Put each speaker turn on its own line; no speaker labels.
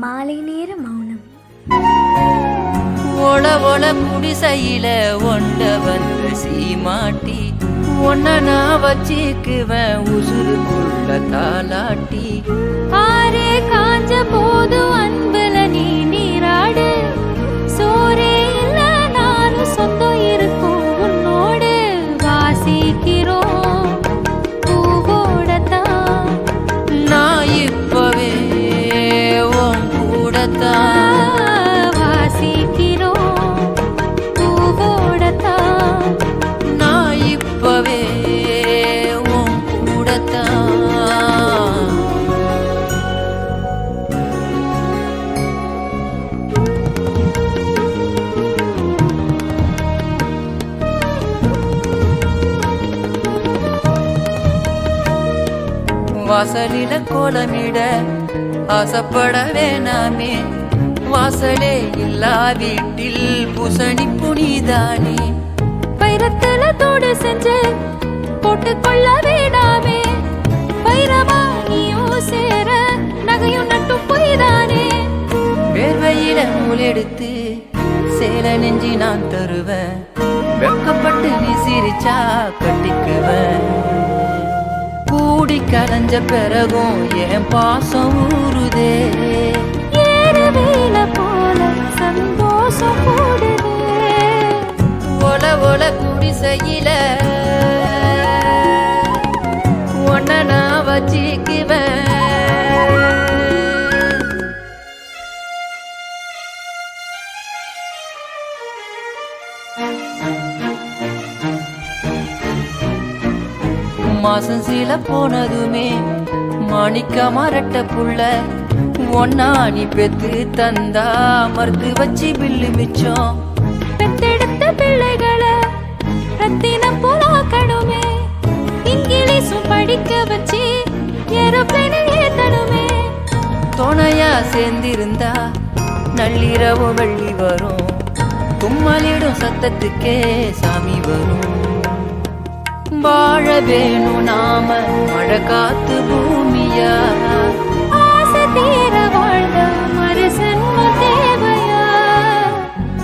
மாலை நேர மௌனம்.
ஒள ஒள குடிசையில ஒண்ட வந்து சீமாட்டி ஒன்ன நான் வச்சிக்குவேன் உசுருக்குள்ள தாலாட்டி.
ஆரே காஞ்ச போது அன்புல நீ நீராடு, சோரே இல்ல நானும் சொந்தம் இருக்கும் உன்னோடு. வாசிக்கிறோம் பூவோடத்தான்,
நான் இப்பவே உன் கூடத்தான். வாசலில கோலமிட ஆசைப்பட வேணாமே, வாசலே இல்லா வீட்டில் பூசணி புனிதானே.
வைரத்துல தோடு செஞ்சு போட்டுக்கொள்ள வேணாமே, வைரமா நீயும் சேர நகையும் நட்டும் பொய்தானே.
வேர்வையில நூலெடுத்து சேல நெஞ்சி நான் தருவேன், வெக்கப்பட்டு நீ சிரிச்சா கட்டிக்குவேன். கூடி கலைஞ்ச பிறகும் என் பாசம் ஊறுதே,
ஏறுவேல போல சந்தோஷம் கூடுதே.
ஒல ஒல குடிசையில ஒன்ன நான் வச்சிக்குவேன். மாசம் சில போனதுமே மாணிக்க மரட்ட புள்ள ஒன்னா நீ பெத்து தந்தா மறுத்து வச்சு பில்லு மிச்சம்.
பெத்தெடுத்த பிள்ளைகளை ரத்தினம் போலாக்கணுமே, இங்கிலீஷும் படிக்க வச்சு ஏரோப்ளேனில் ஏத்தணுமே.
துணையா சேர்ந்திருந்தா நள்ளிரவு வெள்ளி வரும், கும்மலிடும் சத்தத்துக்கே சாமி வரும். வாழ வேணும் நாம மழை காத்து பூமியா.